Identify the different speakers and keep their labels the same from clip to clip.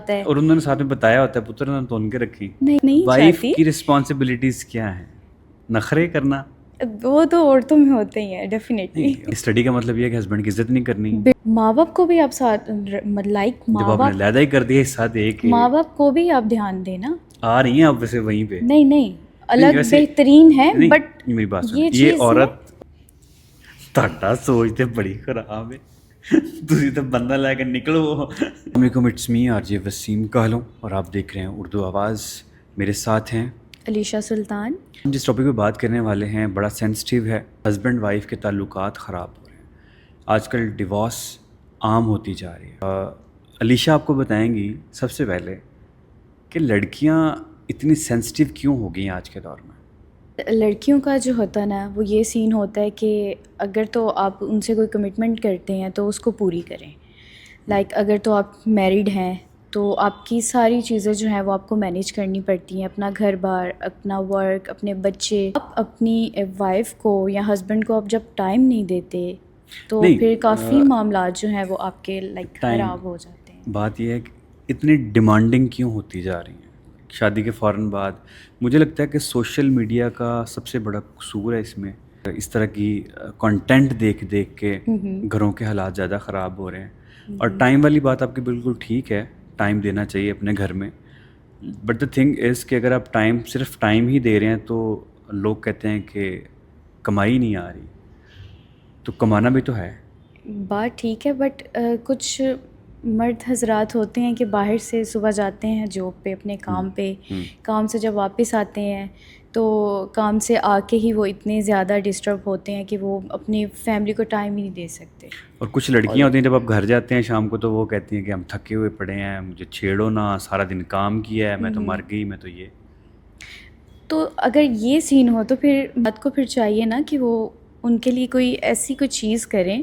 Speaker 1: ہے.
Speaker 2: اور انہوں نے ساتھ میں بتایا ہوتا ہے پتر نے تو ان کے رکھی.
Speaker 1: نہیں
Speaker 2: وائف
Speaker 1: چاہتی.
Speaker 2: کی رسپانسبلٹیز کیا ہیں؟ نخرے کرنا؟
Speaker 1: وہ تو عورتوں میں ہوتے ہی ہیں ڈیفینیٹلی.
Speaker 2: نہیں، اسٹڈی کا مطلب یہ ہے کہ ہسبینڈ کی عزت نہیں کرنی.
Speaker 1: ماں باپ کو بھی آپ ساتھ لائک
Speaker 2: جب آپ نے علیحدہ ہی کر دیا حصہ دے کے،
Speaker 1: ماں باپ کو بھی آپ دھیان دیں نا.
Speaker 2: آ رہی ہیں آپ ویسے وہیں پہ.
Speaker 1: نہیں الگ بہترین ہے بٹ
Speaker 2: میری بات سنیں،
Speaker 1: یہ
Speaker 2: یہ
Speaker 1: چیز
Speaker 2: عورت تاٹا سوچتے بڑی خراب ہے. تسی تو بندہ لے کے نکلو. السلام علیکم، it's me R J Waseem Kahlon اور آپ دیکھ رہے ہیں اردو آواز. میرے ساتھ ہیں
Speaker 1: علیشہ سلطان.
Speaker 2: ہم جس ٹاپک پہ بات کرنے والے ہیں بڑا سینسٹیو ہے. ہسبینڈ وائف کے تعلقات خراب ہو رہے ہیں. آج کل ڈیورس عام ہوتی جا رہی ہے. علیشہ آپ کو بتائیں گی سب سے پہلے کہ لڑکیاں اتنی سینسٹیو کیوں ہو گئی ہیں آج کے دور میں.
Speaker 1: لڑکیوں کا جو ہوتا ہے نا وہ یہ سین ہوتا ہے کہ اگر تو آپ ان سے کوئی کمٹمنٹ کرتے ہیں تو اس کو پوری کریں. لائک اگر تو آپ میریڈ ہیں تو آپ کی ساری چیزیں جو ہیں وہ آپ کو مینیج کرنی پڑتی ہیں، اپنا گھر بار، اپنا ورک، اپنے بچے. آپ اپنی وائف کو یا ہسبینڈ کو آپ جب ٹائم نہیں دیتے تو پھر کافی معاملات جو ہیں وہ آپ کے لائک خراب ہو جاتے ہیں.
Speaker 2: بات یہ ہے کہ اتنی ڈیمانڈنگ کیوں ہوتی جا رہی ہیں شادی کے فوراً بعد. مجھے لگتا ہے کہ سوشل میڈیا کا سب سے بڑا قصور ہے اس میں. اس طرح کی کنٹینٹ دیکھ کے گھروں کے حالات زیادہ خراب ہو رہے ہیں. اور ٹائم والی بات آپ کی بالکل ٹھیک ہے، ٹائم دینا چاہیے اپنے گھر میں. بٹ دا تھنگ از کہ اگر آپ صرف ٹائم ہی دے رہے ہیں تو لوگ کہتے ہیں کہ کمائی نہیں آ رہی، تو کمانا بھی تو ہے.
Speaker 1: بات ٹھیک ہے بٹ کچھ مرد حضرات ہوتے ہیں کہ باہر سے صبح جاتے ہیں جاب پہ، اپنے کام پہ، کام سے جب واپس آتے ہیں تو کام سے آ کے ہی وہ اتنے زیادہ ڈسٹرب ہوتے ہیں کہ وہ اپنی فیملی کو ٹائم ہی نہیں دے سکتے.
Speaker 2: اور کچھ لڑکیاں ہوتی ہیں جب آپ گھر جاتے ہیں شام کو تو وہ کہتی ہیں کہ ہم تھکے ہوئے پڑے ہیں، مجھے چھیڑو نہ، سارا دن کام کیا ہے، میں تو مر گئی، میں تو یہ.
Speaker 1: تو اگر یہ سین ہو تو پھر بات کو پھر چاہیے نا کہ وہ ان کے لیے کوئی ایسی کوئی چیز کریں.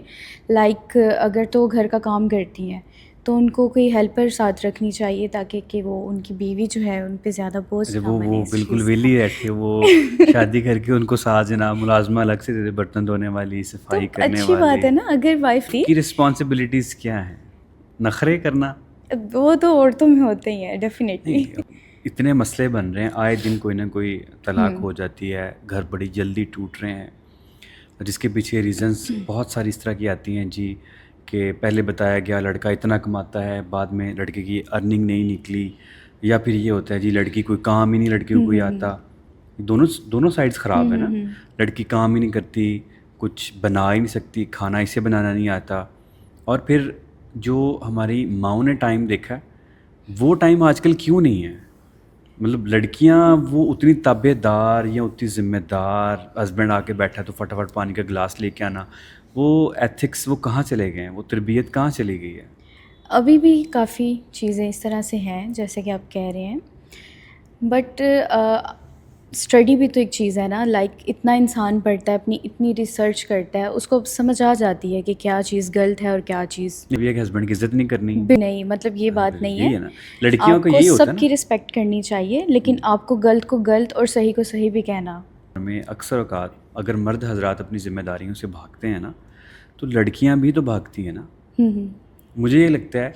Speaker 1: لائک اگر تو گھر کا کام کرتی ہیں تو ان کو کوئی ہیلپر ساتھ رکھنی چاہیے تاکہ کہ وہ ان کی بیوی جو ہے ان پہ زیادہ بوجھ نہ بنے
Speaker 2: وہ
Speaker 1: اس
Speaker 2: بالکل
Speaker 1: چیز
Speaker 2: ویلی
Speaker 1: کا.
Speaker 2: بیٹھے، وہ شادی کر کے ان کو ساتھ جناب ملازمہ الگ سے دے دے، برتن دھونے والی،
Speaker 1: تو
Speaker 2: صفائی کرنے
Speaker 1: اچھی بات
Speaker 2: والی.
Speaker 1: ہے نا اگر وائف تھی.
Speaker 2: کی رسپانسبلٹیز کیا ہیں؟ نخرے کرنا؟
Speaker 1: وہ تو عورتوں میں ہوتے ہی ہیں ڈیفینیٹلی.
Speaker 2: نہیں، اتنے مسئلے بن رہے ہیں آئے دن، کوئی نہ کوئی طلاق ہو جاتی ہے، گھر بڑی جلدی ٹوٹ رہے ہیں، جس کے پیچھے ریزنس بہت ساری اس طرح کی آتی ہیں جی. کہ پہلے بتایا گیا لڑکا اتنا کماتا ہے، بعد میں لڑکے کی ارننگ نہیں نکلی، یا پھر یہ ہوتا ہے جی لڑکی کوئی کام ہی نہیں، لڑکی کو کوئی آتا. دونوں سائڈز خراب ہے نا. لڑکی کام ہی نہیں کرتی، کچھ بنا ہی نہیں سکتی، کھانا اسے بنانا نہیں آتا. اور پھر جو ہماری ماؤں نے ٹائم دیکھا ہے وہ ٹائم آج کل کیوں نہیں ہے. مطلب لڑکیاں وہ اتنی تابع دار یا اتنی ذمہ دار، ہسبینڈ آ کے بیٹھا تو فٹافٹ پانی کا گلاس لے کے آنا، وہ ایتھکس وہ کہاں چلے گئے ہیں، وہ تربیت کہاں چلی گئی ہے.
Speaker 1: ابھی بھی کافی چیزیں اس طرح سے ہیں جیسے کہ آپ کہہ رہے ہیں بٹ اسٹڈی بھی تو ایک چیز ہے نا. لائک اتنا انسان پڑھتا ہے، اپنی اتنی ریسرچ کرتا ہے، اس کو سمجھ آ جاتی ہے کہ کیا چیز غلط ہے اور کیا چیز
Speaker 2: یہ ہے کہ ہسبینڈ کی عزت نہیں کرنی
Speaker 1: بھی نہیں. مطلب یہ بات نہیں
Speaker 2: یہی
Speaker 1: ہے
Speaker 2: نا، لڑکیوں
Speaker 1: آپ
Speaker 2: کا
Speaker 1: کو
Speaker 2: یہی ہوتا ہے
Speaker 1: سب
Speaker 2: نا.
Speaker 1: کی رسپیکٹ کرنی چاہیے لیکن آپ کو غلط اور صحیح کو صحیح بھی کہنا.
Speaker 2: میں اکثر اوقات اگر مرد حضرات اپنی ذمہ داریوں سے بھاگتے ہیں نا تو لڑکیاں بھی تو بھاگتی ہیں نا. مجھے یہ لگتا ہے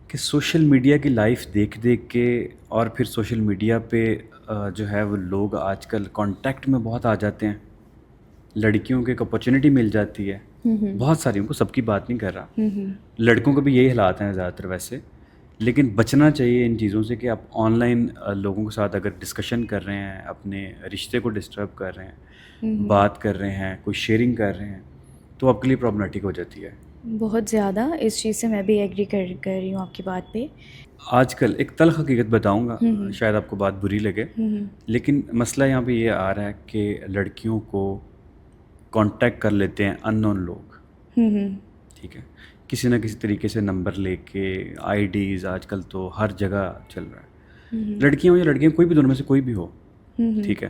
Speaker 2: کہ سوشل میڈیا کی لائف دیکھ کے اور پھر سوشل میڈیا پہ جو ہے وہ لوگ آج کل کانٹیکٹ میں بہت آ جاتے ہیں، لڑکیوں کو ایک اپرچونیٹی مل جاتی ہے بہت ساری، ان کو سب کی بات نہیں کر رہا، لڑکوں کو بھی یہی حالات ہیں زیادہ تر ویسے. لیکن بچنا چاہیے ان چیزوں سے کہ آپ آن لائن لوگوں کے ساتھ اگر ڈسکشن کر رہے ہیں، اپنے رشتے کو ڈسٹرب کر رہے ہیں، بات کر رہے ہیں، کوئی شیئرنگ کر رہے ہیں تو آپ کے لیے پرابلمٹک ہو جاتی ہے.
Speaker 1: بہت زیادہ اس چیز سے میں بھی ایگری کر رہی ہوں آپ کی بات پہ.
Speaker 2: آج کل ایک تلخ حقیقت بتاؤں گا، شاید آپ کو بات بری لگے، لیکن مسئلہ یہاں پہ یہ آ رہا ہے کہ لڑکیوں کو کانٹیکٹ کر لیتے ہیں ان نون لوگ. ٹھیک ہے، کسی نہ کسی طریقے سے نمبر لے کے، آئی ڈیز آج کل تو ہر جگہ چل رہا ہے، لڑکیاں ہو یا لڑکیاں، کوئی بھی دونوں میں سے کوئی بھی ہو. ٹھیک ہے،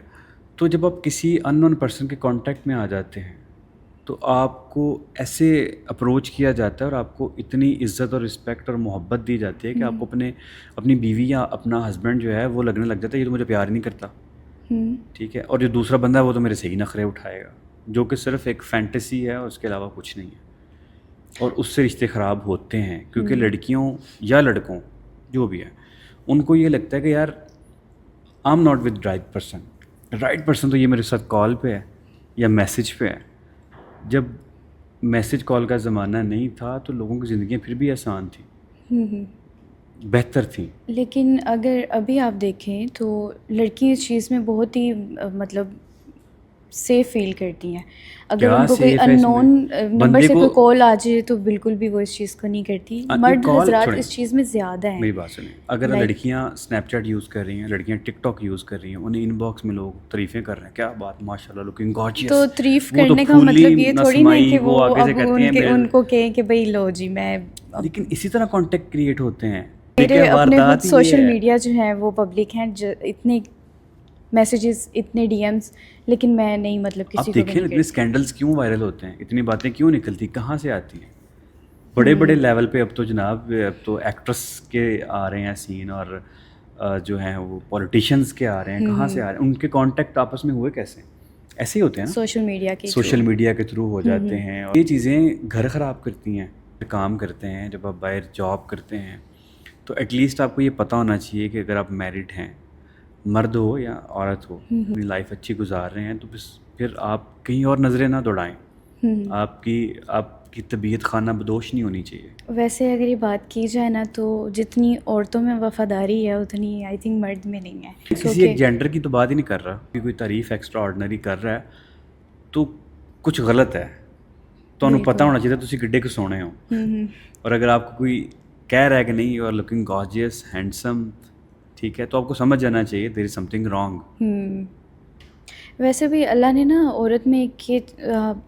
Speaker 2: تو جب آپ کسی ان نون پرسن کے کانٹیکٹ میں آ جاتے ہیں تو آپ کو ایسے اپروچ کیا جاتا ہے اور آپ کو اتنی عزت اور رسپیکٹ اور محبت دی جاتی ہے کہ آپ کو اپنی بیوی یا اپنا ہسبینڈ جو ہے وہ لگنے لگ جاتا ہے یہ تو مجھے پیار ہی نہیں کرتا. ٹھیک ہے، اور جو دوسرا بندہ ہے وہ تو میرے سے ہی نخرے اٹھائے گا، جو کہ صرف ایک فینٹیسی ہے اور اس کے علاوہ کچھ نہیں ہے. اور اس سے رشتے خراب ہوتے ہیں کیونکہ لڑکیوں یا لڑکوں جو بھی ہے, ان کو یہ لگتا ہے کہ یار I am not with right person تو یہ میرے ساتھ کال پہ ہے یا میسیج پہ ہے. جب میسیج کال کا زمانہ نہیں تھا تو لوگوں کی زندگیاں پھر بھی آسان تھیں, بہتر تھیں.
Speaker 1: لیکن اگر ابھی آپ دیکھیں تو لڑکیاں اس چیز میں بہت ہی مطلب سیف فیل کرتی ہیں. اگر ان کو کوئی ان نون نمبر سے کوئی کال آ جائے تو بالکل بھی وہ اس چیز کو نہیں کرتی. مرد حضرات اس چیز میں زیادہ ہیں.
Speaker 2: میری بات سنیں, اگر لڑکیاں اسنیپ چیٹ یوز کر رہی ہیں, لڑکیاں ٹک ٹاک یوز کر رہی ہیں, انہیں ان باکس میں لوگ تعریفیں کر رہے ہیں, کیا بات ماشاء اللہ لکنگ گارجیس,
Speaker 1: تو تعریف کرنے کا مطلب یہ تھوڑی نہیں کہ وہ اب ان کو کہیں کہ بھائی لو جی میں.
Speaker 2: لیکن اسی طرح کانٹیکٹ کریٹ ہوتے ہیں.
Speaker 1: میرے اپنے خود سوشل میڈیا جو ہیں وہ پبلک ہیں, اتنے میسیجز اتنے ڈی ایم لیکن میں نہیں مطلب کسی کو بھی نہیں کرتی.
Speaker 2: اتنے اسکینڈلس کیوں وائرل ہوتے ہیں, اتنی باتیں کیوں نکلتی, کہاں سے آتی ہیں؟ بڑے بڑے لیول پہ اب تو جناب اب تو ایکٹریس کے آ رہے ہیں سین, اور جو ہیں وہ پولیٹیشینس کے آ رہے ہیں, کہاں سے آ رہے ہیں؟ ان کے کانٹیکٹ آپس میں ہوئے کیسے؟ ایسے ہی ہوتے ہیں نا, سوشل میڈیا کے تھرو ہو جاتے ہیں. اور یہ چیزیں گھر خراب کرتی ہیں. کام کرتے ہیں جب آپ باہر جاب کرتے ہیں تو ایٹ لیسٹ آپ کو یہ پتہ ہونا چاہیے کہ اگر آپ میرڈ ہیں, مرد ہو یا عورت ہو, اپنی لائف اچھی گزار رہے ہیں تو پھر آپ کہیں اور نظریں نہ دوڑائیں. آپ کی طبیعت خانہ بدوش نہیں ہونی چاہیے.
Speaker 1: ویسے اگر یہ بات کی جائے نا تو جتنی عورتوں میں وفاداری ہے اتنی آئی تھنک مرد میں نہیں ہے.
Speaker 2: کسی ایک جینڈر کی تو بات ہی نہیں کر رہا کہ کوئی تعریف ایکسٹرا آرڈنری کر رہا ہے تو کچھ غلط ہے. تو انہوں پتہ ہونا چاہیے تسی گڈے کے سونے ہو. اور اگر آپ کو کوئی کہہ رہا ہے کہ نہیں یو آر لکنگ گارجیس ہینڈسم, ٹھیک ہے, تو آپ کو سمجھ جانا چاہیے دیر از سم تھنگ رانگ.
Speaker 1: ویسے بھی اللہ نے نا عورت میں ایک یہ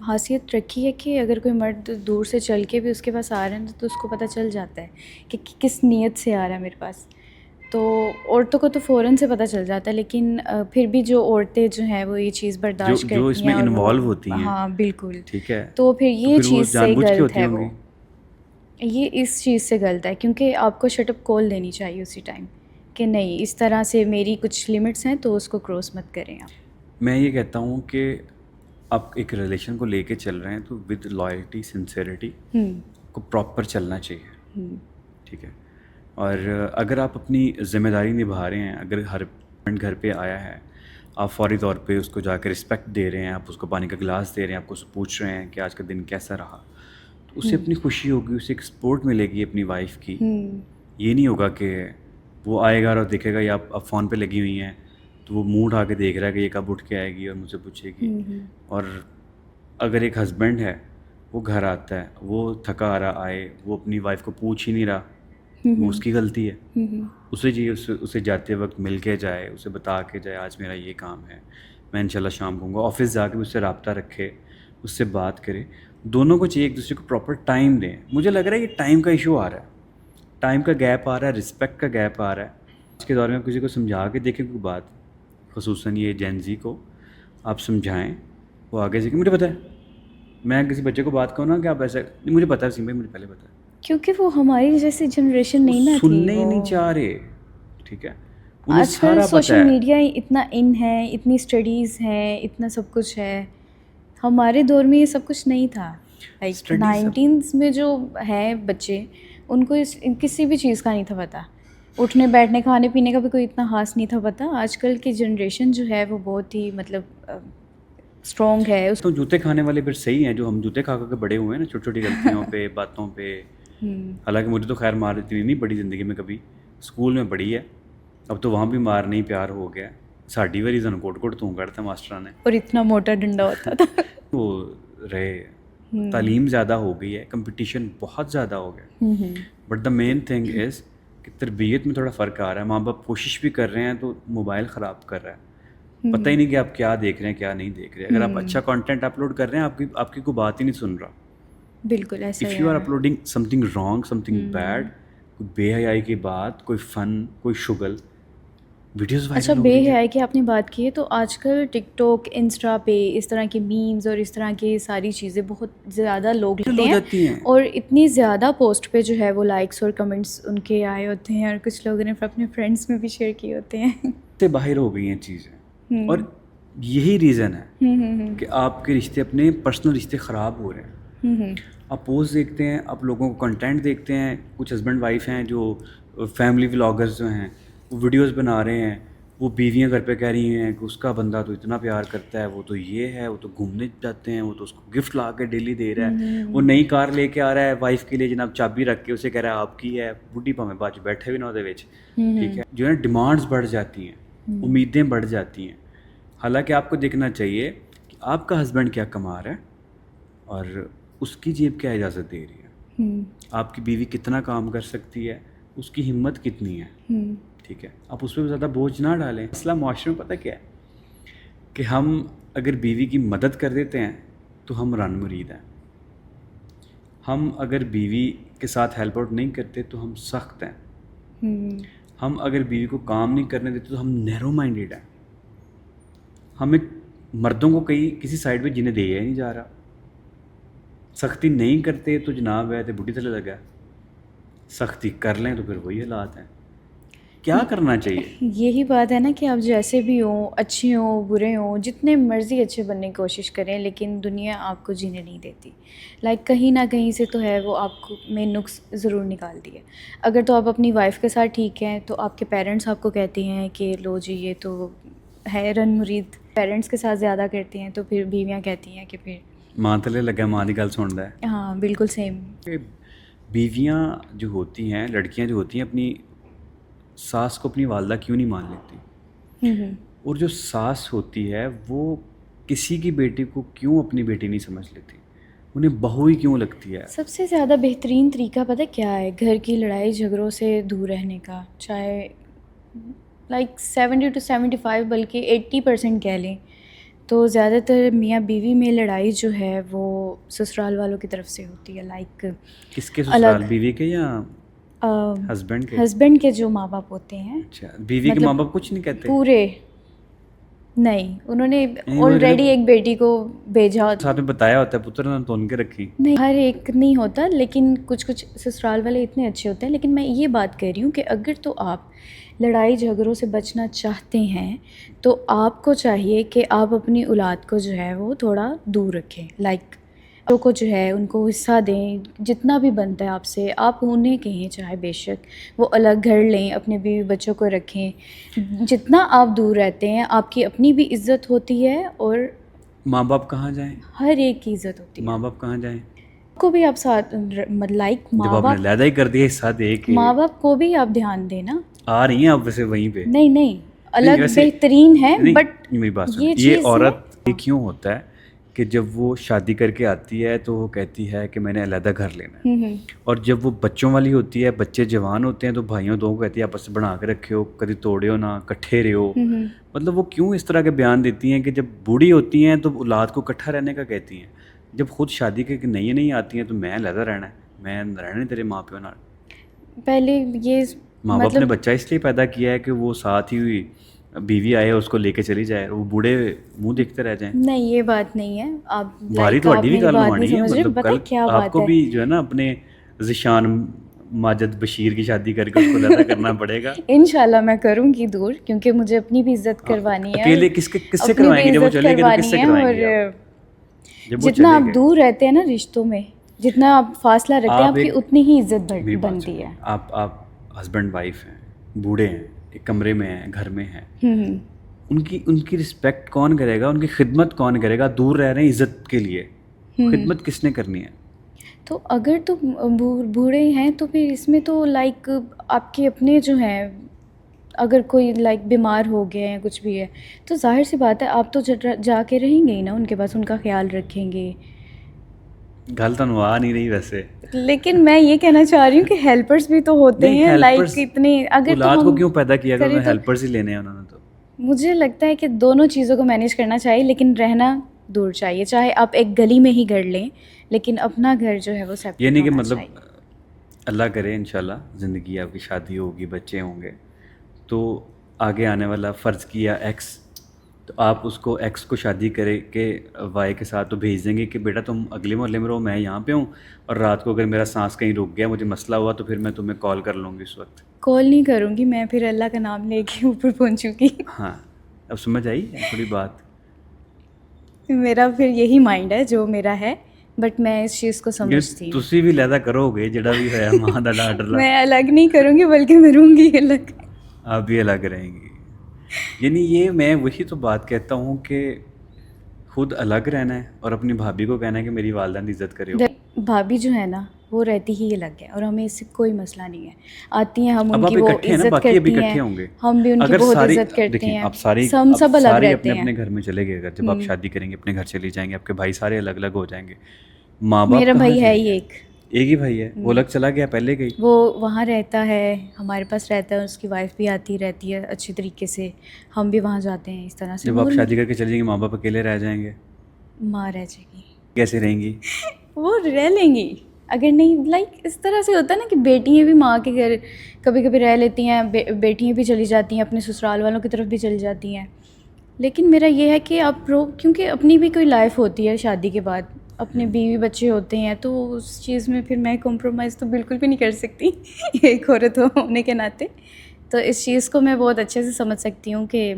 Speaker 1: خاصیت رکھی ہے کہ اگر کوئی مرد دور سے چل کے بھی اس کے پاس آ رہا ہے تو اس کو پتہ چل جاتا ہے کہ کس نیت سے آ رہا ہے میرے پاس. تو عورتوں کو تو فوراً سے پتہ چل جاتا ہے, لیکن پھر بھی جو عورتیں جو ہیں وہ یہ چیز برداشت کرتی ہیں,
Speaker 2: جو اس میں انوالو ہوتی ہیں,
Speaker 1: ہاں بالکل,
Speaker 2: ٹھیک ہے,
Speaker 1: تو پھر یہ چیز سے غلط ہے.
Speaker 2: وہ
Speaker 1: یہ اس چیز سے غلط ہے کیونکہ آپ کو شٹ اپ کال دینی چاہیے اسی ٹائم کہ نہیں اس طرح سے میری کچھ لمٹس ہیں تو اس کو کراس مت کریں آپ.
Speaker 2: میں یہ کہتا ہوں کہ آپ ایک ریلیشن کو لے کے چل رہے ہیں تو ود لائلٹی سنسیئرٹی کو پراپر چلنا چاہیے, ٹھیک ہے. اور اگر آپ اپنی ذمہ داری نبھا رہے ہیں, اگر ہر فرینڈ گھر پہ آیا ہے, آپ فوری طور پہ اس کو جا کے رسپیکٹ دے رہے ہیں, آپ اس کو پانی کا گلاس دے رہے ہیں, آپ کو اس پوچھ رہے ہیں کہ آج کا دن کیسا رہا, تو اسے اپنی خوشی ہوگی, اسے ایک سپورٹ ملے گی اپنی وائف کی. یہ نہیں ہوگا کہ وہ آئے گا اور دیکھے گا یا آپ فون پہ لگی ہوئی ہیں تو وہ منہ اٹھا کے دیکھ رہا ہے کہ یہ کب اٹھ کے آئے گی اور مجھ سے پوچھے گی. اور اگر ایک ہسبینڈ ہے وہ گھر آتا ہے, وہ تھکا آ رہا آئے, وہ اپنی وائف کو پوچھ ہی نہیں رہا, وہ اس کی غلطی ہے. اسے چاہیے اسے جاتے وقت مل کے جائے, اسے بتا کے جائے آج میرا یہ کام ہے, میں انشاءاللہ شام کو ہوں گا. آفس جا کے اس سے رابطہ رکھے, اس سے بات کرے. دونوں کو چاہیے ایک دوسرے کو پراپر ٹائم دیں. مجھے لگ رہا ہے یہ ٹائم کا ایشو آ رہا ہے, ٹائم کا گیپ آ رہا ہے, رسپیکٹ کا گیپ آ رہا ہے. آج کے دور میں کسی کو سمجھا کے دیکھیں کوئی بات, خصوصاً یہ جین زی کو آپ سمجھائیں, وہ آگے سے کہ مجھے پتہ ہے, میں کسی بچے کو بات کروں نا کہ آپ ایسا نہیں, مجھے پتہ ہے سیم بھائی, مجھے پہلے پتہ ہے,
Speaker 1: کیونکہ وہ ہماری جیسی جنریشن نہیں نا تھی,
Speaker 2: سننے ہی نہیں چاہ رہے, ٹھیک ہے.
Speaker 1: آج کل سوشل میڈیا اتنا ان ہے, اتنی اسٹڈیز ہیں, اتنا سب کچھ ہے. ہمارے دور میں یہ سب کچھ نہیں تھا. لائک 19s میں جو ہے بچے, ان کو کسی بھی چیز کا نہیں تھا پتہ, اٹھنے بیٹھنے کھانے پینے کا بھی کوئی اتنا خاص نہیں تھا پتہ. آج کل کی جنریشن جو ہے وہ بہت ہی مطلب اسٹرانگ ہے.
Speaker 2: تو جوتے کھانے والے پھر صحیح ہیں جو ہم جوتے کھا کے بڑے ہوئے ہیں نا, چھوٹی چھوٹی غلطیوں پہ, باتوں پہ. حالانکہ مجھے تو خیر مار اتنی نہیں پڑی زندگی میں کبھی, اسکول میں پڑھی ہے, اب تو وہاں بھی مار نہیں پیار ہو گیا. ساڈی واری سانوں کوٹ کوٹ توں کرتا ماسٹراں نے,
Speaker 1: اور اتنا موٹا ڈنڈا ہوتا تھا.
Speaker 2: وہ رہے, تعلیم زیادہ ہو گئی ہے, کمپٹیشن بہت زیادہ ہو گیا. But the main thing is کہ تربیت میں تھوڑا فرق آ رہا ہے. ماں باپ کوشش بھی کر رہے ہیں تو موبائل خراب کر رہا ہے, پتہ ہی نہیں کہ آپ کیا دیکھ رہے ہیں کیا نہیں دیکھ رہے. اگر آپ اچھا کانٹینٹ اپلوڈ کر رہے ہیں, آپ کی کوئی بات ہی نہیں سن رہا.
Speaker 1: بالکل ایسا
Speaker 2: if you are uploading something wrong, something bad, کوئی بے حیائی کی بات, کوئی فن, کوئی شغل ویڈیوز وائرل.
Speaker 1: اچھا, بے حیائی کی آپ نے بات کی ہے تو آج کل ٹک ٹاک, انسٹا پہ اس طرح کے میمز اور اس طرح کی ساری چیزیں بہت زیادہ لوگ لیتے ہیں, اور اتنی زیادہ پوسٹ پہ جو ہے وہ لائکس اور کمنٹس ان کے آئے ہوتے ہیں, اور کچھ لوگوں نے اپنے فرینڈس میں بھی شیئر کیے ہوتے ہیں.
Speaker 2: سے باہر ہو گئی ہیں چیزیں, اور یہی ریزن ہے کہ آپ کے رشتے, اپنے پرسنل رشتے خراب ہو رہے ہیں. آپ پوسٹ دیکھتے ہیں, آپ لوگوں کو کنٹینٹ دیکھتے ہیں, کچھ ہسبینڈ وائف ہیں جو فیملی ولاگرز جو ہیں وہ ویڈیوز بنا رہے ہیں, وہ بیویاں گھر پہ کہہ رہی ہیں کہ اس کا بندہ تو اتنا پیار کرتا ہے, وہ تو یہ ہے, وہ تو گھومنے جاتے ہیں, وہ تو اس کو گفٹ لا کے ڈیلی دے رہا ہے, وہ نئی کار لے کے آ رہا ہے وائف کے لیے جناب, چابی رکھ کے اسے کہہ رہا ہے آپ کی ہے, بڈھی پاویں بعد بیٹھے بھی نہ ہوتے وچ, ٹھیک ہے. جو ہے ڈیمانڈز بڑھ جاتی ہیں, امیدیں بڑھ جاتی ہیں. حالانکہ آپ کو دیکھنا چاہیے کہ آپ کا ہسبینڈ کیا کما رہا ہے اور اس کی جیب کیا اجازت دے رہی ہے, آپ کی بیوی کتنا کام کر سکتی ہے, اس کی ہمت کتنی ہے, ٹھیک ہے. آپ اس پہ زیادہ بوجھ نہ ڈالیں. مسئلہ معاشرے میں پتہ کیا ہے کہ ہم اگر بیوی کی مدد کر دیتے ہیں تو ہم رن مرید ہیں, ہم اگر بیوی کے ساتھ ہیلپ آؤٹ نہیں کرتے تو ہم سخت ہیں, ہم اگر بیوی کو کام نہیں کرنے دیتے تو ہم نیرو مائنڈیڈ ہیں. ہمیں مردوں کو کسی سائڈ پہ جنہیں دیا ہی نہیں جا رہا. سختی نہیں کرتے تو جناب ہے تو بڈھی تھلے لگا, سختی کر لیں تو پھر وہی حالات ہیں. کیا کرنا چاہیے؟
Speaker 1: یہی بات ہے نا کہ آپ جیسے بھی ہوں, اچھے ہوں برے ہوں, جتنے مرضی اچھے بننے کی کوشش کریں, لیکن دنیا آپ کو جینے نہیں دیتی. لائک کہیں نہ کہیں سے تو ہے وہ آپ کو میں نقص ضرور نکالتی ہے. اگر تو آپ اپنی وائف کے ساتھ ٹھیک ہیں تو آپ کے پیرنٹس آپ کو کہتے ہیں کہ لو جی یہ تو ہے رن مرید, پیرنٹس کے ساتھ زیادہ کرتے ہیں, تو پھر بیویاں کہتی ہیں کہ پھر
Speaker 2: ماں تھلے لگا, ماں کی گل سنتا ہے.
Speaker 1: ہاں بالکل سیم.
Speaker 2: کہ بیویاں جو ہوتی ہیں, لڑکیاں جو ہوتی ہیں, اپنی ساس کو اپنی والدہ کیوں نہیں مان لیتی, اور جو ساس ہوتی ہے وہ کسی کی بیٹی کو کیوں اپنی بیٹی نہیں سمجھ لیتی, انہیں بہو ہی کیوں لگتی ہے.
Speaker 1: سب سے زیادہ بہترین طریقہ پتہ کیا ہے گھر کی لڑائی جھگڑوں سے دور رہنے کا, چاہے لائک 70 to 75 بلکہ 80% کہہ لیں, تو زیادہ تر میاں بیوی میں لڑائی جو ہے وہ سسرال والوں کی طرف سے ہوتی ہے. لائک
Speaker 2: کس کے سسرال, بیوی کے یا ہسبینڈ کے؟
Speaker 1: ہسبینڈ کے جو ماں باپ ہوتے ہیں.
Speaker 2: اچھا, بیوی کے ماں باپ کچھ نہیں کہتے؟
Speaker 1: پورے نہیں, انہوں نے آلریڈی ایک بیٹی کو بھیجا ہوتا,
Speaker 2: ساتھ میں بتایا ہوتا ہے پتر نہ تون کے رکھی.
Speaker 1: نہیں ہر ایک نہیں ہوتا, لیکن کچھ سسرال والے اتنے اچھے ہوتے ہیں. لیکن میں یہ بات کہہ رہی ہوں کہ اگر تو آپ لڑائی جھگڑوں سے بچنا چاہتے ہیں تو آپ کو چاہیے کہ آپ اپنی اولاد کو جو ہے وہ تھوڑا دور رکھیں. لائک کو جو ہے ان کو حصہ دیں, جتنا بھی بنتا ہے آپ سے آپ انہیں کہیں, چاہے بے شک وہ الگ گھر لیں, اپنے بیوی بچوں کو رکھیں. جتنا آپ دور رہتے ہیں آپ کی اپنی بھی عزت ہوتی ہے, اور
Speaker 2: ماں باپ کہاں جائیں,
Speaker 1: ہر ایک کی عزت ہوتی ہے.
Speaker 2: ماں باپ کہاں جائیں,
Speaker 1: کو بھی آپ ساتھ لائک
Speaker 2: جب
Speaker 1: ماں
Speaker 2: آپ نے
Speaker 1: باپ,
Speaker 2: علیحدہ ہی کر دیا حصہ دے کے,
Speaker 1: ماں باپ کو بھی آپ دھیان دیں نا.
Speaker 2: آ رہی ہیں آپ ویسے وہیں پہ,
Speaker 1: نہیں الگ بہترین ہے, بٹ
Speaker 2: میری بات سنیں,
Speaker 1: یہ
Speaker 2: یہ
Speaker 1: چیز
Speaker 2: عورت یہ کیوں ہوتا ہے کہ جب وہ شادی کر کے آتی ہے تو وہ کہتی ہے کہ میں نے علیحدہ گھر لینا ہے, اور جب وہ بچوں والی ہوتی ہے, بچے جوان ہوتے ہیں, تو بھائیوں دو کو کہتی ہے آپس سے بنا کے رکھے ہو, کبھی توڑے ہو نہ, کٹھے رہو. مطلب وہ کیوں اس طرح کے بیان دیتی ہیں کہ جب بوڑھی ہوتی ہیں تو اولاد کو اکٹھا رہنے کا کہتی ہیں, جب خود شادی کے نہیں آتی ہیں تو میں علیحدہ رہنا ہے, میں رہنا نہیں تیرے ماں پیو نال.
Speaker 1: پہلے یہ
Speaker 2: ماں باپ نے بچہ اس لیے پیدا کیا ہے کہ وہ ساتھ ہی بیوی آئے اس کو لے کے چلی جائے, وہ بوڑھے منہ دیکھتے رہ جائیں.
Speaker 1: نہیں یہ بات نہیں ہے. آپ
Speaker 2: باری تہاڈی بھی گل ہوانی ہے,
Speaker 1: مطلب
Speaker 2: مطلب کل
Speaker 1: کیا
Speaker 2: آپ
Speaker 1: بات
Speaker 2: کو
Speaker 1: ہے,
Speaker 2: بھی جو ہے نا اپنے ذیشان ماجد بشیر کی شادی کر کے اس کو علیحدہ کرنا پڑے گا.
Speaker 1: انشاءاللہ میں کروں گی دور, کیونکہ مجھے اپنی بھی عزت کروانی ہے.
Speaker 2: اکیلے کس سے کروائیں گے جب وہ چلے گے, تو کس سے کروائیں گے آپ جب وہ
Speaker 1: جتنا
Speaker 2: چلے
Speaker 1: آپ
Speaker 2: گئے؟
Speaker 1: دور رہتے ہیں نا رشتوں میں, جتنا آپ فاصلہ رکھتے ہیں آپ کی اتنی ہی عزت بنتی ہے.
Speaker 2: آپ ہسبینڈ وائف ہیں, بوڑھے ہیں, ایک کمرے میں ہیں, گھر میں ہیں, ان کی رسپیکٹ کون کرے گا, ان کی خدمت کون کرے گا؟ دور رہ رہے ہیں عزت کے لیے, خدمت کس نے کرنی ہے؟
Speaker 1: تو اگر تو بوڑھے ہیں تو پھر اس میں تو لائک آپ کے اپنے جو ہیں, اگر کوئی لائک بیمار ہو گئے ہیں کچھ بھی ہے تو ظاہر سی بات ہے آپ تو جا کے رہیں گے ہی نا ان کے پاس, ان کا خیال رکھیں گے.
Speaker 2: گل تو آ نہیں رہی ویسے,
Speaker 1: لیکن میں یہ کہنا چاہ رہی ہوں کہ ہیلپرس بھی تو ہوتے ہیں, لائک اتنے اگر تو
Speaker 2: اولاد کو کیوں پیدا کیا کہ انہوں نے ہیلپرس ہی لینے ہیں انہوں نے. تو
Speaker 1: مجھے لگتا ہے کہ دونوں چیزوں کو مینیج کرنا چاہیے, لیکن رہنا دور چاہیے. چاہے آپ ایک گلی میں ہی گھر لیں, لیکن اپنا گھر جو ہے وہ سیپریٹ
Speaker 2: یہ نہیں کہ
Speaker 1: ہونا
Speaker 2: مطلب
Speaker 1: چاہیے.
Speaker 2: اللہ کرے انشاءاللہ زندگی آپ کی شادی ہوگی, بچے ہوں گے, تو آگے آنے والا فرض کیا ایکس, تو آپ اس کو ایکس کو شادی کرے کہ وائی کے ساتھ تو بھیج دیں گے کہ بیٹا تم اگلے محلے میں رہو, میں یہاں پہ ہوں, اور رات کو اگر میرا سانس کہیں رک گیا, مجھے مسئلہ ہوا, تو پھر میں تمہیں کال کر لوں گی اس وقت.
Speaker 1: کال نہیں کروں گی میں, پھر اللہ کا نام لے کے اوپر پہنچوں گی.
Speaker 2: ہاں اب سمجھ آئی تھوڑی بات.
Speaker 1: میرا پھر یہی مائنڈ ہے جو میرا ہے, بٹ میں اس چیز کو سمجھتی ہوں.
Speaker 2: ਤੁਸੀਂ ਵੀ ਲੈਦਾ ਕਰੋਗੇ ਜਿਹੜਾ ਵੀ ਹੋਇਆ ਮਾਂ ਦਾ ਡਰ ਲਾ.
Speaker 1: میں الگ نہیں کروں گی بلکہ میں رہوں گی الگ.
Speaker 2: آپ بھی الگ رہیں گی. یعنی یہ میں وہی تو بات کہتا ہوں کہ خود الگ رہنا ہے اور اپنی بھابھی کو کہنا ہے کہ میری والدہ کی عزت کرے.
Speaker 1: بھابھی جو ہے نا وہ رہتی ہی الگ ہے اور ہمیں اس سے کوئی مسئلہ نہیں ہے. آتی ہیں ہم
Speaker 2: اب
Speaker 1: ان
Speaker 2: آپ
Speaker 1: کی وہ
Speaker 2: اکٹھے ہیں نا,
Speaker 1: عزت
Speaker 2: باقی ابھی
Speaker 1: کرتی
Speaker 2: اکٹھے
Speaker 1: ہیں,
Speaker 2: ہوں گے.
Speaker 1: ہم بھی ان کی
Speaker 2: اگر
Speaker 1: بہت
Speaker 2: ساری
Speaker 1: عزت کرتے
Speaker 2: دیکھیں
Speaker 1: ہیں.
Speaker 2: آپ ساری
Speaker 1: ہم سب الگ
Speaker 2: سارے
Speaker 1: رہتے
Speaker 2: اپنے
Speaker 1: ہیں.
Speaker 2: اپنے گھر میں چلے گئے. اگر جب آپ شادی کریں گے اپنے گھر چلی جائیں گے, آپ کے بھائی سارے الگ الگ ہو جائیں گے. ماں باپ
Speaker 1: میرا
Speaker 2: کہاں
Speaker 1: بھائی ہے
Speaker 2: جائیں
Speaker 1: ہی
Speaker 2: گے؟ ایک ہی بھائی ہے, وہ الگ چلا گیا پہلے گئی.
Speaker 1: وہ وہاں رہتا ہے, ہمارے پاس رہتا ہے, اس کی وائف بھی آتی رہتی ہے اچھی طریقے سے, ہم بھی وہاں جاتے ہیں. اس طرح سے
Speaker 2: جب آپ شادی کر کے چلے جائیں گے ماں باپ اکیلے رہ جائیں گے,
Speaker 1: ماں رہ جائے گی.
Speaker 2: کیسے رہیں گی؟
Speaker 1: وہ رہ لیں گی. اگر نہیں لائک اس طرح سے ہوتا ہے نا کہ بیٹیاں بھی ماں کے گھر کبھی کبھی رہ لیتی ہیں, بیٹیاں بھی چلی جاتی ہیں, اپنے سسرال والوں کی طرف بھی چلی جاتی ہیں. لیکن میرا یہ ہے کہ آپ کیونکہ اپنی بھی کوئی لائف ہوتی ہے شادی کے بعد, اپنے بیوی بچے ہوتے ہیں, تو اس چیز میں پھر میں کمپرومائز تو بالکل بھی نہیں کر سکتی ایک عورت ہونے کے ناطے. تو اس چیز کو میں بہت اچھے سے سمجھ سکتی ہوں کہ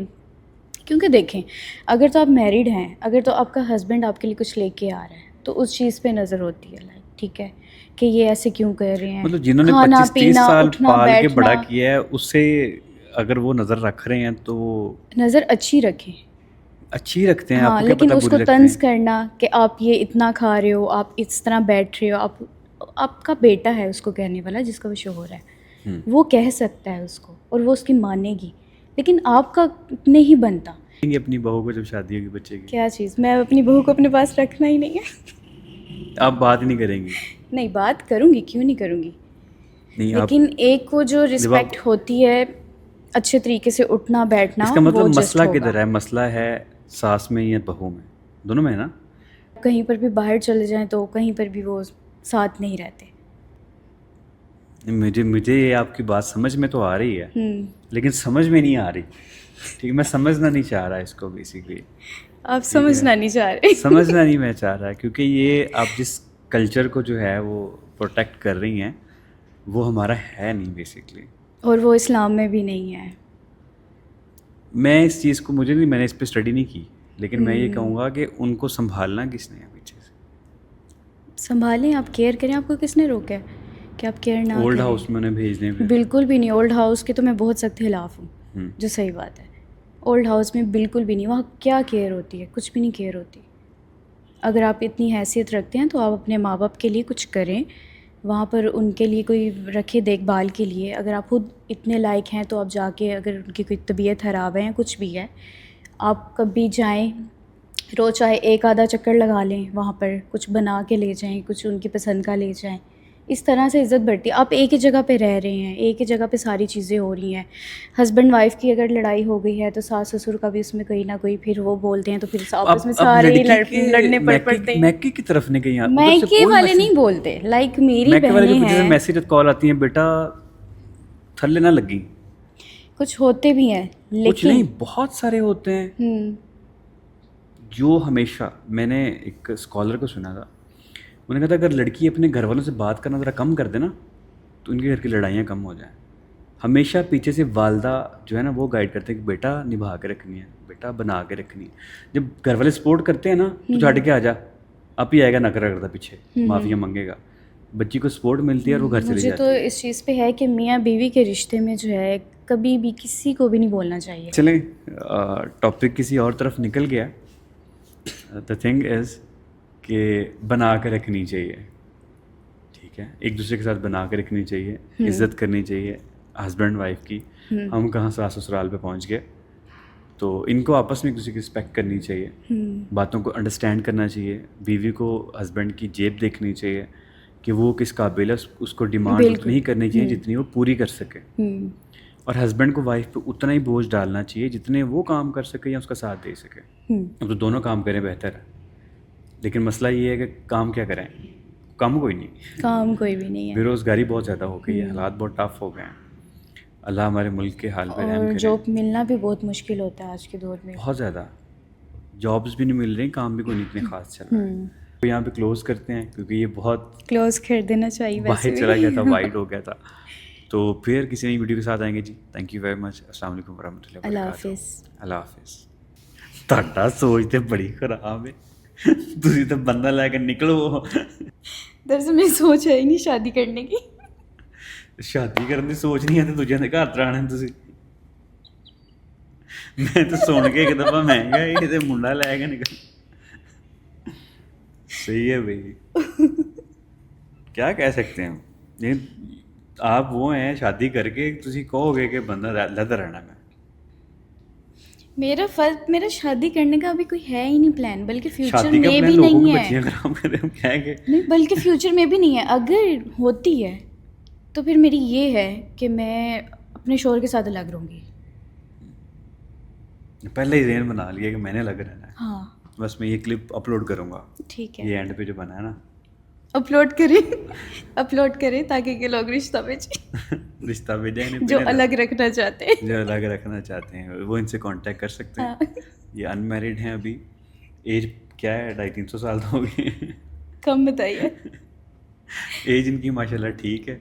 Speaker 1: کیونکہ دیکھیں اگر تو آپ میریڈ ہیں, اگر تو آپ کا ہسبینڈ آپ کے لیے کچھ لے کے آ رہا ہے تو اس چیز پہ نظر ہوتی ہے, لائک ٹھیک ہے کہ یہ ایسے کیوں کر رہے ہیں.
Speaker 2: مطلب جنہوں نے
Speaker 1: کھانا
Speaker 2: 25-30
Speaker 1: پینا
Speaker 2: سال
Speaker 1: اٹھنا
Speaker 2: پال کے بڑا
Speaker 1: بیٹھنا,
Speaker 2: کیا ہے, اس سے اگر وہ نظر رکھ رہے ہیں تو
Speaker 1: نظر اچھی رکھیں.
Speaker 2: اچھی رکھتے ہیں. آپ
Speaker 1: ہاں
Speaker 2: کو کیا
Speaker 1: لیکن
Speaker 2: پتہ
Speaker 1: اس کو
Speaker 2: بری رکھتے
Speaker 1: طنز
Speaker 2: ہیں.
Speaker 1: کرنا کہ آپ یہ اتنا کھا رہے ہو, آپ اس طرح بیٹھ رہے ہو, آپ کا بیٹا ہے اس کو کہنے والا جس کا وہ شوہر ہے, وہ کہہ سکتا ہے اس کو اور وہ اس کی مانے گی, لیکن آپ کا نہیں بنتا.
Speaker 2: اپنی بہو کو جب شادی ہوگی بچے کی,
Speaker 1: کیا چیز, میں اپنی بہو کو اپنے پاس رکھنا ہی نہیں ہے.
Speaker 2: آپ بات نہیں کریں گی؟
Speaker 1: نہیں بات کروں گی, کیوں نہیں کروں گی,
Speaker 2: نہیں آپ
Speaker 1: لیکن ایک وہ جو رسپیکٹ ہوتی ہے اچھے طریقے سے اٹھنا بیٹھنا,
Speaker 2: اس کا مطلب
Speaker 1: وہ
Speaker 2: مسئلہ
Speaker 1: جسٹ ہوگا.
Speaker 2: کدھر ہے؟ مسئلہ ہے ساس میں یا بہو میں, دونوں میں ہے نا.
Speaker 1: کہیں پر بھی باہر چلے جائیں تو کہیں پر بھی وہ ساتھ نہیں رہتے.
Speaker 2: مجھے یہ آپ کی بات سمجھ میں تو آ رہی ہے, لیکن سمجھ میں نہیں آ رہی. ٹھیک ہے, میں سمجھنا نہیں چاہ رہا اس کو بیسیکلی.
Speaker 1: آپ سمجھنا نہیں چاہ رہے.
Speaker 2: سمجھنا نہیں میں چاہ رہا, کیونکہ یہ آپ جس کلچر کو جو ہے وہ پروٹیکٹ کر رہی ہیں وہ ہمارا ہے نہیں بیسیکلی,
Speaker 1: اور وہ اسلام میں بھی نہیں ہے.
Speaker 2: میں اس چیز کو میں نے اس پہ اسٹڈی نہیں کی, لیکن میں یہ کہوں گا کہ ان کو سنبھالنا کس نے ہے پیچھے سے.
Speaker 1: سنبھالیں, آپ کیئر کریں. آپ کو کس نے روکا ہے کہ آپ کیئر نہ کریں؟
Speaker 2: اولڈ ہاؤس میں انہیں بھیجنے پہ
Speaker 1: بالکل بھی نہیں. اولڈ ہاؤس کے تو میں بہت سخت خلاف ہوں, جو صحیح بات ہے. اولڈ ہاؤس میں بالکل بھی نہیں, وہاں کیا کیئر ہوتی ہے, کچھ بھی نہیں کیئر ہوتی. اگر آپ اتنی حیثیت رکھتے ہیں تو آپ اپنے ماں باپ کے لیے کچھ کریں, وہاں پر ان کے لیے کوئی رکھے دیکھ بھال کے لیے. اگر آپ خود اتنے لائق ہیں تو آپ جا کے, اگر ان کی کوئی طبیعت خراب ہے یا کچھ بھی ہے, آپ کبھی جائیں, روز چاہے ایک آدھا چکر لگا لیں, وہاں پر کچھ بنا کے لے جائیں, کچھ ان کی پسند کا لے جائیں. اس طرح سے عزت بڑھتی ہے. آپ ایک ہی جگہ پہ رہ رہے ہیں, ایک ہی جگہ پہ ساری چیزیں ہو رہی ہیں. ہسبینڈ وائف کی اگر لڑائی ہو گئی ہے تو ساس سسر کا بھی اس میں کوئی نہ کوئی پھر وہ بولتے ہیں, تو پھر آپس میں سارے ہی لڑنے پڑتے ہیں.
Speaker 2: میکے کی طرف نہیں کہیں,
Speaker 1: میکے والے نہیں بولتے, لائک میری
Speaker 2: میکے والے کے
Speaker 1: بہنیں
Speaker 2: پیچھے سے
Speaker 1: ہیں,
Speaker 2: میسیج کال آتی ہیں, بیٹا تھلے نہ لگی.
Speaker 1: کچھ ہوتے بھی ہیں
Speaker 2: کچھ
Speaker 1: لیکن
Speaker 2: نہیں, بہت سارے ہوتے ہیں جو ہمیشہ. میں نے ایک اسکالر کو سنا تھا, انہوں نے کہا تھا اگر لڑکی اپنے گھر والوں سے بات کرنا ذرا کم کر دے نا تو ان کے گھر کی لڑائیاں کم ہو جائیں. ہمیشہ پیچھے سے والدہ جو ہے نا وہ گائیڈ کرتے ہیں کہ بیٹا نبھا کے رکھنی ہے, بیٹا بنا کے رکھنی ہے. جب گھر والے سپورٹ کرتے ہیں نا تو چھٹ کے آ جا, آپ ہی آئے گا نکرا کرتا پیچھے, معافیاں منگے گا. بچی کو سپورٹ ملتی ہے اور وہ گھر چلی
Speaker 1: مجھے
Speaker 2: جاتی
Speaker 1: تو
Speaker 2: ہے.
Speaker 1: اس چیز پہ ہے کہ میاں بیوی کے رشتے میں جو ہے کبھی بھی کسی کو بھی نہیں بولنا چاہیے.
Speaker 2: چلیں ٹاپک کسی اور طرف نکل گیا. دا تھنگ از کہ بنا کے رکھنی چاہیے, ٹھیک ہے, ایک دوسرے کے ساتھ بنا کے رکھنی چاہیے, عزت کرنی چاہیے ہسبینڈ وائف کی. ہم کہاں ساس سسرال پہ پہنچ گئے, تو ان کو آپس میں ایک دوسرے کی رسپیکٹ کرنی چاہیے, باتوں کو انڈرسٹینڈ کرنا چاہیے. بیوی کو ہسبینڈ کی جیب دیکھنی چاہیے کہ وہ کس قابل ہے, اس کو ڈیمانڈ اتنی ہی کرنی چاہیے جتنی وہ پوری کر سکے, اور ہسبینڈ کو وائف پہ اتنا ہی بوجھ ڈالنا چاہیے جتنے وہ کام کر سکے یا اس کا ساتھ دے سکے. اب تو دونوں کام کریں بہتر ہے, لیکن مسئلہ یہ ہے کہ کام کیا کریں, کام کوئی نہیں,
Speaker 1: کام کوئی بھی نہیں ہے.
Speaker 2: بے روزگاری بہت زیادہ ہو گئی ہے, حالات بہت ٹف ہو گئے ہیں. اللہ ہمارے ملک کے حال پہ رحم
Speaker 1: اور
Speaker 2: کرے.
Speaker 1: جاب ملنا بھی بہت مشکل ہوتا ہے آج کے دور میں,
Speaker 2: بہت زیادہ جابس بھی نہیں مل رہی, کام بھی کوئی نہیں اتنے خاص چل رہا ہے. تو یہاں پہ کلوز کرتے ہیں کیونکہ یہ بہت
Speaker 1: کلوز کر دینا چاہیے ویسے
Speaker 2: باہر چلا گیا تھا, وائڈ ہو گیا تھا. تو پھر کسی نئی ویڈیو کے ساتھ آئیں گے جی. Thank you very much. السلام علیکم ورحمۃ اللہ وبرکاتہ.
Speaker 1: اللہ حافظ.
Speaker 2: اللہ حافظ. تہاڈا سوچ تے بڑی خراب ہے. ਤੁਸੀਂ ਤਾਂ ਬੰਦਾ ਲੈ ਕੇ ਨਿਕਲੋ।
Speaker 1: ਦਰਅਸਲ ਮੇਰੀ ਸੋਚ ਹੈ ਹੀ ਨਹੀਂ شادی کرنے کی.
Speaker 2: ਸ਼ਾਦੀ ਕਰਨ ਦੀ ਸੋਚ ਨਹੀਂ ਹੈ ਤੇ ਦੂਜਿਆਂ ਦੇ ਘਰ ਤਰਾਣੇ ਤੁਸੀਂ। ਮੈਂ ਤਾਂ ਸੁਣ ਕੇ ਇੱਕ ਦਫਾ ਮਹਿੰਗਾ ਇਹ ਤੇ ਮੁੰਡਾ ਲੈ ਕੇ ਨਿਕਲ। صحیح ہے بھائی، کیا کہہ سکتے ہیں لیکن آپ وہ ہیں شادی کر کے تسی کہو گے کہ بندہ لدا رہنا میں.
Speaker 1: میرا شادی کرنے کا ابھی کوئی ہے ہی نہیں پلان، بلکہ فیوچر
Speaker 2: شادی کا
Speaker 1: میں
Speaker 2: پلان
Speaker 1: بھی
Speaker 2: لوگوں
Speaker 1: نہیں
Speaker 2: کی
Speaker 1: ہے.
Speaker 2: بچیاں خراب کریں ہم کہیں گے.
Speaker 1: نہیں، بلکہ فیوچر میں بھی نہیں ہے. اگر ہوتی ہے تو پھر میری یہ ہے کہ میں اپنے شوہر کے ساتھ الگ رہوں گی.
Speaker 2: پہلے ہی ذہن بنا لیا کہ میں نے الگ رہنا ہے.
Speaker 1: ہاں
Speaker 2: بس میں یہ کلپ اپلوڈ کروں گا،
Speaker 1: ٹھیک ہے،
Speaker 2: یہ اینڈ پہ جو بنا ہے نا
Speaker 1: اپلوڈ کریں تاکہ کہ لوگ رشتہ بھیجیں
Speaker 2: رشتہ بھیجیں
Speaker 1: جو الگ رکھنا چاہتے ہیں.
Speaker 2: جو الگ رکھنا چاہتے ہیں وہ ان سے کانٹیکٹ کر سکتے ہیں. یہ ان میرڈ ہیں ابھی، ایج کیا ہے 250-300 سال تو ہو گئی.
Speaker 1: کم بتائیے.
Speaker 2: ایج ان کی ماشاء اللہ ٹھیک ہے.